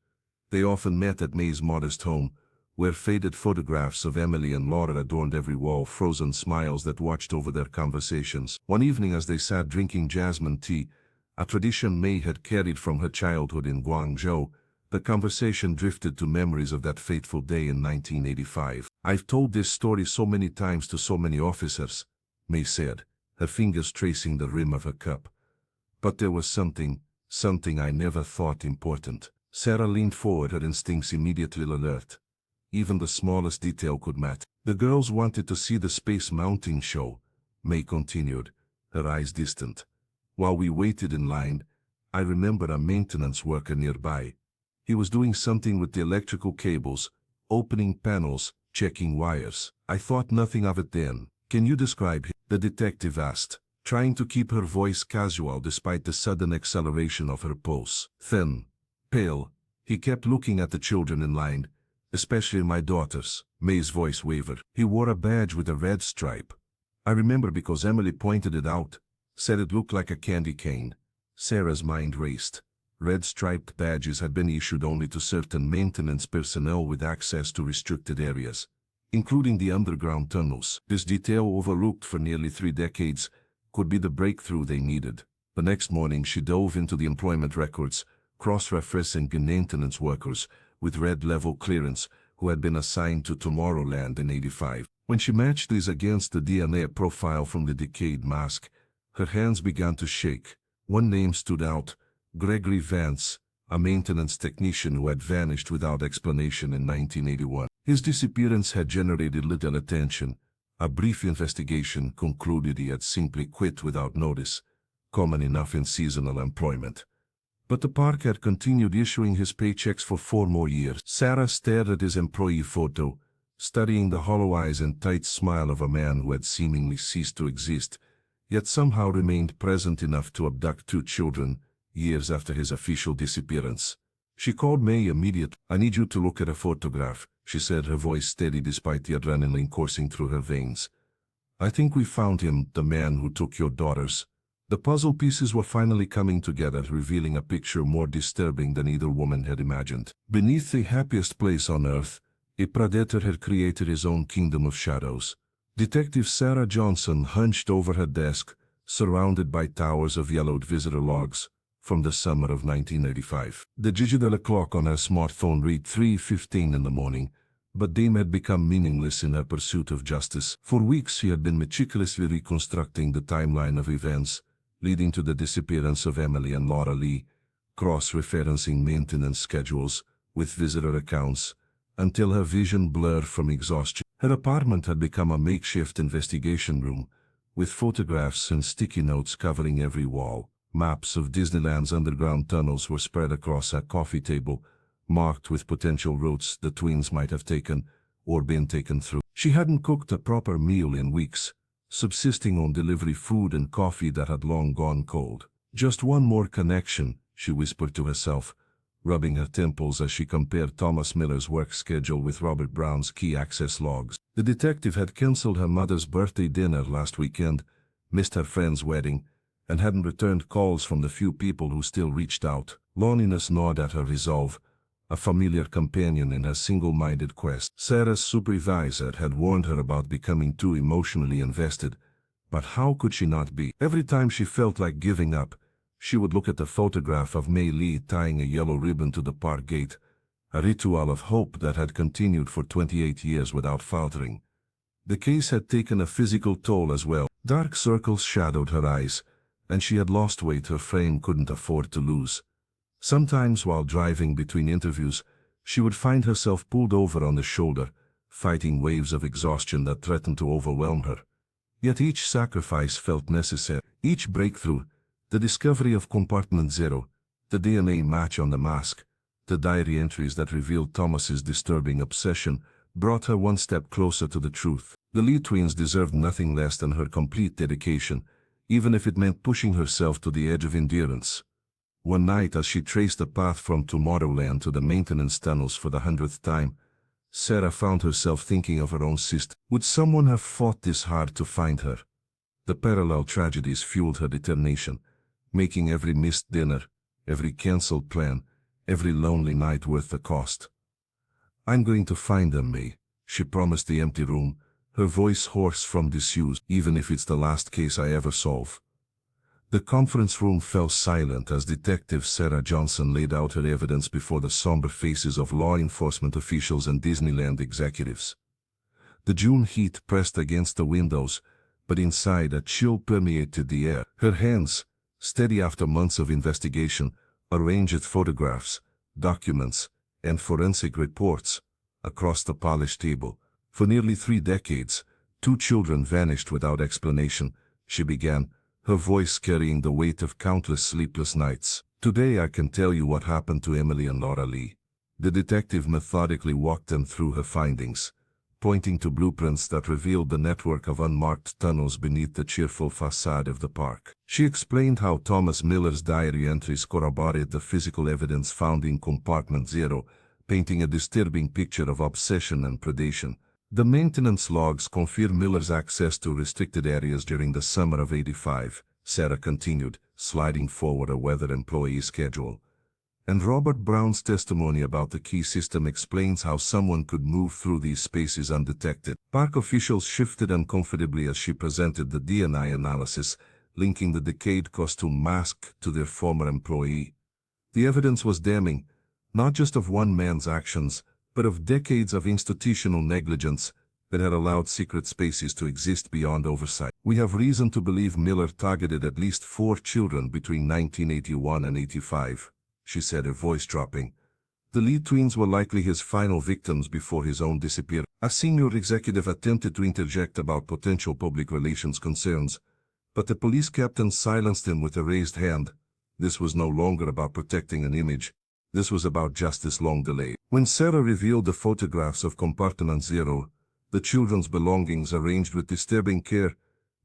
They often met at May's modest home, where faded photographs of Emily and Laura adorned every wall, frozen smiles that watched over their conversations. One evening as they sat drinking jasmine tea, a tradition May had carried from her childhood in Guangzhou, the conversation drifted to memories of that fateful day in 1985. "I've told this story so many times to so many officers," May said, her fingers tracing the rim of her cup. "But there was something I never thought important." Sarah leaned forward, her instincts immediately alert. Even the smallest detail could matter. "The girls wanted to see the space mounting show," May continued, her eyes distant. "While we waited in line, I remember a maintenance worker nearby. He was doing something with the electrical cables, opening panels, checking wires. I thought nothing of it then." "Can you describe him?" the detective asked, trying to keep her voice casual despite the sudden acceleration of her pulse. "Thin, pale, he kept looking at the children in line, especially my daughters." May's voice wavered. "He wore a badge with a red stripe. I remember because Emily pointed it out, said it looked like a candy cane." Sarah's mind raced. Red striped badges had been issued only to certain maintenance personnel with access to restricted areas, including the underground tunnels. This detail, overlooked for nearly 3 decades, could be the breakthrough they needed. The next morning she dove into the employment records, cross-referencing maintenance workers with red level clearance who had been assigned to Tomorrowland in '85. When she matched these against the DNA profile from the decayed mask, her hands began to shake. One name stood out: Gregory Vance, a maintenance technician who had vanished without explanation in 1981. His disappearance had generated little attention. A brief investigation concluded he had simply quit without notice, common enough in seasonal employment. But the park had continued issuing his paychecks for 4 more years. Sarah stared at his employee photo, studying the hollow eyes and tight smile of a man who had seemingly ceased to exist, yet somehow remained present enough to abduct 2 children, years after his official disappearance. She called May immediately. "I need you to look at a photograph," she said, her voice steady despite the adrenaline coursing through her veins. "I think we found him, the man who took your daughters." The puzzle pieces were finally coming together, revealing a picture more disturbing than either woman had imagined. Beneath the happiest place on earth, a predator had created his own kingdom of shadows. Detective Sarah Johnson hunched over her desk, surrounded by towers of yellowed visitor logs from the summer of 1985. The digital clock on her smartphone read 3:15 in the morning, but Dame had become meaningless in her pursuit of justice. For weeks she had been meticulously reconstructing the timeline of events leading to the disappearance of Emily and Laura Lee, cross-referencing maintenance schedules with visitor accounts, until her vision blurred from exhaustion. Her apartment had become a makeshift investigation room, with photographs and sticky notes covering every wall. Maps of Disneyland's underground tunnels were spread across her coffee table, marked with potential routes the twins might have taken or been taken through. She hadn't cooked a proper meal in weeks, subsisting on delivery food and coffee that had long gone cold. "Just one more connection," she whispered to herself, rubbing her temples as she compared Thomas Miller's work schedule with Robert Brown's key access logs. The detective had cancelled her mother's birthday dinner last weekend, missed her friend's wedding, and hadn't returned calls from the few people who still reached out. Loneliness gnawed at her resolve, a familiar companion in her single-minded quest. Sarah's supervisor had warned her about becoming too emotionally invested, but how could she not be? Every time she felt like giving up, she would look at the photograph of May Lee tying a yellow ribbon to the park gate, a ritual of hope that had continued for 28 years without faltering. The case had taken a physical toll as well. Dark circles shadowed her eyes, and she had lost weight her frame couldn't afford to lose. Sometimes while driving between interviews, she would find herself pulled over on the shoulder, fighting waves of exhaustion that threatened to overwhelm her. Yet each sacrifice felt necessary. Each breakthrough, the discovery of Compartment Zero, the DNA match on the mask, the diary entries that revealed Thomas's disturbing obsession, brought her one step closer to the truth. The Lee twins deserved nothing less than her complete dedication, even if it meant pushing herself to the edge of endurance. One night, as she traced the path from Tomorrowland to the maintenance tunnels for the 100th time, Sarah found herself thinking of her own sister. Would someone have fought this hard to find her? The parallel tragedies fueled her determination, making every missed dinner, every cancelled plan, every lonely night worth the cost. "I'm going to find them, May," she promised the empty room, her voice hoarse from disuse, "even if it's the last case I ever solve." The conference room fell silent as Detective Sarah Johnson laid out her evidence before the somber faces of law enforcement officials and Disneyland executives. The June heat pressed against the windows, but inside a chill permeated the air. Her hands, steady after months of investigation, arranged photographs, documents, and forensic reports across the polished table. "For nearly 3 decades, 2 children vanished without explanation," she began, her voice carrying the weight of countless sleepless nights. "Today I can tell you what happened to Emily and Laura Lee." The detective methodically walked them through her findings, pointing to blueprints that revealed the network of unmarked tunnels beneath the cheerful facade of the park. She explained how Thomas Miller's diary entries corroborated the physical evidence found in Compartment Zero, painting a disturbing picture of obsession and predation. The maintenance logs confirm Miller's access to restricted areas during the summer of '85, Sarah continued, sliding forward a weather employee schedule. And Robert Brown's testimony about the key system explains how someone could move through these spaces undetected. Park officials shifted uncomfortably as she presented the DNA analysis, linking the decayed costume mask to their former employee. The evidence was damning, not just of one man's actions, but of decades of institutional negligence that had allowed secret spaces to exist beyond oversight. "We have reason to believe Miller targeted at least 4 children between 1981 and '85, she said, her voice dropping. The Lee twins were likely his final victims before his own disappearance. A senior executive attempted to interject about potential public relations concerns, but the police captain silenced him with a raised hand. This was no longer about protecting an image. This was about justice long delayed. When Sarah revealed the photographs of Compartment Zero, the children's belongings arranged with disturbing care,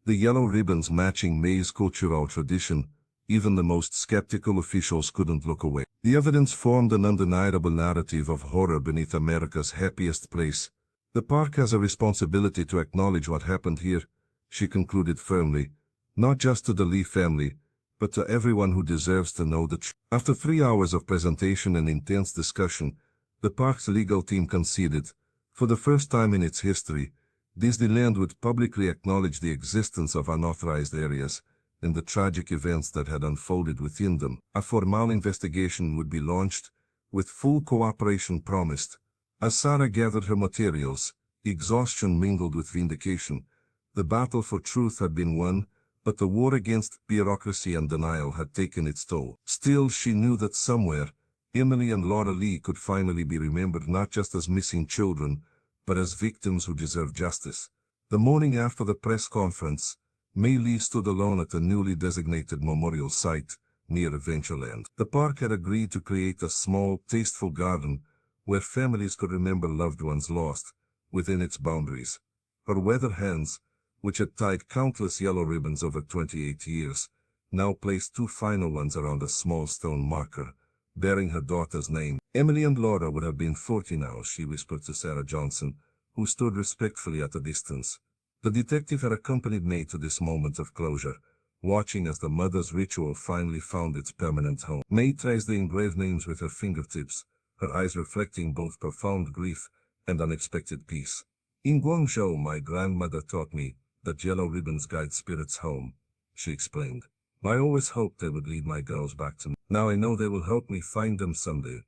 the yellow ribbons matching May's cultural tradition, even the most skeptical officials couldn't look away. The evidence formed an undeniable narrative of horror beneath America's happiest place. The park has a responsibility to acknowledge what happened here, she concluded firmly, not just to the Lee family, but to everyone who deserves to know the truth. After 3 hours of presentation and intense discussion, the park's legal team conceded, for the first time in its history, Disneyland would publicly acknowledge the existence of unauthorized areas and the tragic events that had unfolded within them. A formal investigation would be launched, with full cooperation promised. As Sarah gathered her materials, exhaustion mingled with vindication. The battle for truth had been won, but the war against bureaucracy and denial had taken its toll. Still, she knew that somewhere, Emily and Laura Lee could finally be remembered not just as missing children, but as victims who deserve justice. The morning after the press conference, May Lee stood alone at a newly designated memorial site near Adventureland. The park had agreed to create a small, tasteful garden where families could remember loved ones lost within its boundaries. Her weathered hands, which had tied countless yellow ribbons over 28 years, now placed 2 final ones around a small stone marker, bearing her daughter's name. Emily and Laura would have been 40 now, she whispered to Sarah Johnson, who stood respectfully at a distance. The detective had accompanied May to this moment of closure, watching as the mother's ritual finally found its permanent home. May traced the engraved names with her fingertips, her eyes reflecting both profound grief and unexpected peace. In Guangzhou, my grandmother taught me that yellow ribbons guide spirits home, she explained. I always hoped they would lead my girls back to me. Now I know they will help me find them someday.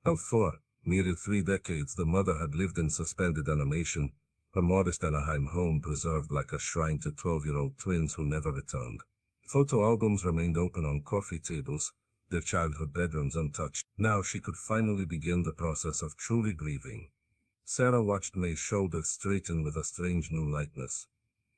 For nearly 3 decades, the mother had lived in suspended animation, her modest Anaheim home preserved like a shrine to 12-year-old twins who never returned. Photo albums remained open on coffee tables, their childhood bedrooms untouched. Now she could finally begin the process of truly grieving. Sarah watched May's shoulders straighten with a strange new lightness.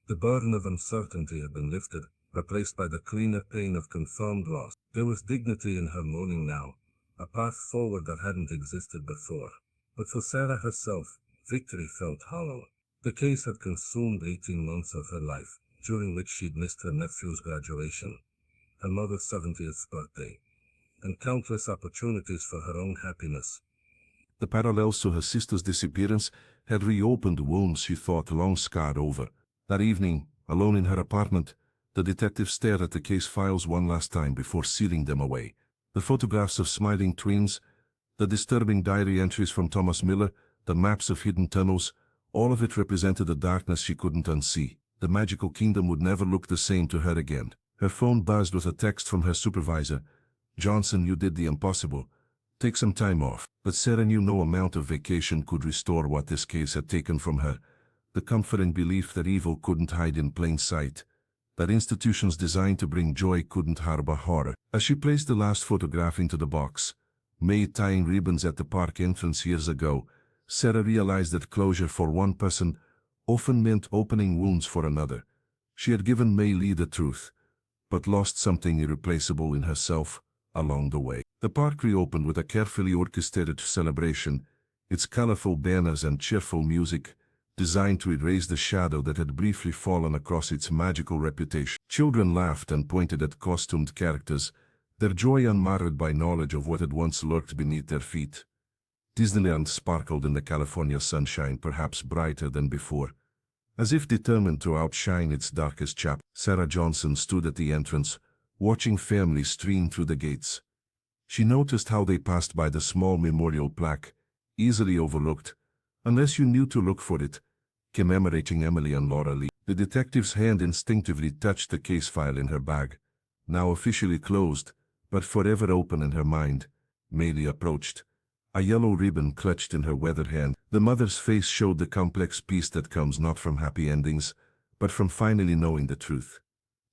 The burden of uncertainty had been lifted, replaced by the cleaner pain of confirmed loss. There was dignity in her mourning now, a path forward that hadn't existed before. But for Sarah herself, victory felt hollow. The case had consumed 18 months of her life, during which she'd missed her nephew's graduation, her mother's 70th birthday, and countless opportunities for her own happiness. The parallels to her sister's disappearance had reopened wounds she thought long scarred over. That evening, alone in her apartment, the detective stared at the case files one last time before sealing them away. The photographs of smiling twins, the disturbing diary entries from Thomas Miller, the maps of hidden tunnels, all of it represented a darkness she couldn't unsee. The magical kingdom would never look the same to her again. Her phone buzzed with a text from her supervisor. "Johnson, you did the impossible. Take some time off." But Sarah knew no amount of vacation could restore what this case had taken from her. The comforting belief that evil couldn't hide in plain sight, that institutions designed to bring joy couldn't harbor horror. As she placed the last photograph into the box, May tying ribbons at the park entrance years ago, Sarah realized that closure for one person often meant opening wounds for another. She had given May Lee the truth, but lost something irreplaceable in herself along the way. The park reopened with a carefully orchestrated celebration, its colorful banners and cheerful music, designed to erase the shadow that had briefly fallen across its magical reputation. Children laughed and pointed at costumed characters, their joy unmarred by knowledge of what had once lurked beneath their feet. Disneyland sparkled in the California sunshine, perhaps brighter than before. As if determined to outshine its darkest chapter, Sarah Johnson stood at the entrance, watching families stream through the gates. She noticed how they passed by the small memorial plaque, easily overlooked, unless you knew to look for it, commemorating Emily and Laura Lee. The detective's hand instinctively touched the case file in her bag, now officially closed, but forever open in her mind. May Lee approached, a yellow ribbon clutched in her weathered hand. The mother's face showed the complex peace that comes not from happy endings, but from finally knowing the truth.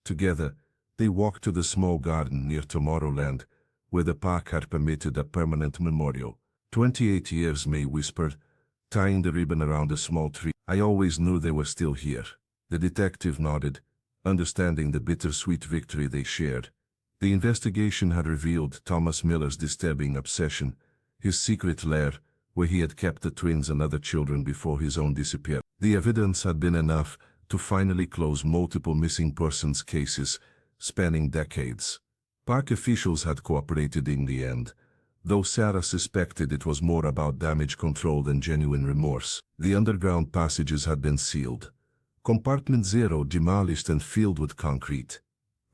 Together, they walked to the small garden near Tomorrowland, where the park had permitted a permanent memorial. 28 years, May whispered, tying the ribbon around a small tree. "I always knew they were still here." The detective nodded, understanding the bittersweet victory they shared. The investigation had revealed Thomas Miller's disturbing obsession, his secret lair, where he had kept the twins and other children before his own disappearance. The evidence had been enough to finally close multiple missing persons cases spanning decades. Park officials had cooperated in the end, though Sarah suspected it was more about damage control than genuine remorse. The underground passages had been sealed, Compartment 0 demolished and filled with concrete.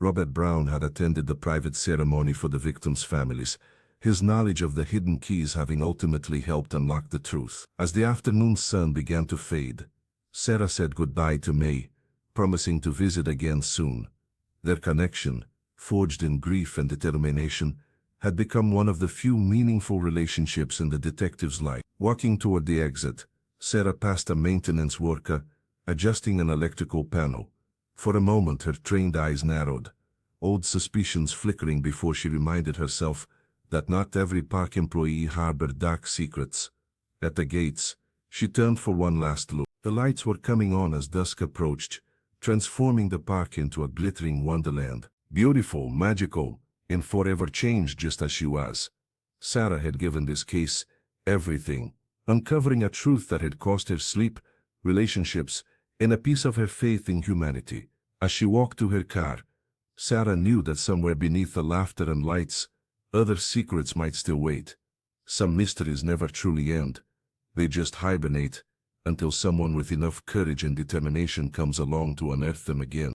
Robert Brown had attended the private ceremony for the victims' families, his knowledge of the hidden keys having ultimately helped unlock the truth. As the afternoon sun began to fade, Sarah said goodbye to May, promising to visit again soon. Their connection, forged in grief and determination, had become one of the few meaningful relationships in the detective's life. Walking toward the exit, Sarah passed a maintenance worker, adjusting an electrical panel. For a moment her trained eyes narrowed, old suspicions flickering before she reminded herself that not every park employee harbored dark secrets. At the gates, she turned for one last look. The lights were coming on as dusk approached, transforming the park into a glittering wonderland. Beautiful, magical, and forever changed just as she was. Sarah had given this case everything, uncovering a truth that had cost her sleep, relationships, and a piece of her faith in humanity. As she walked to her car, Sarah knew that somewhere beneath the laughter and lights, other secrets might still wait. Some mysteries never truly end. They just hibernate until someone with enough courage and determination comes along to unearth them again.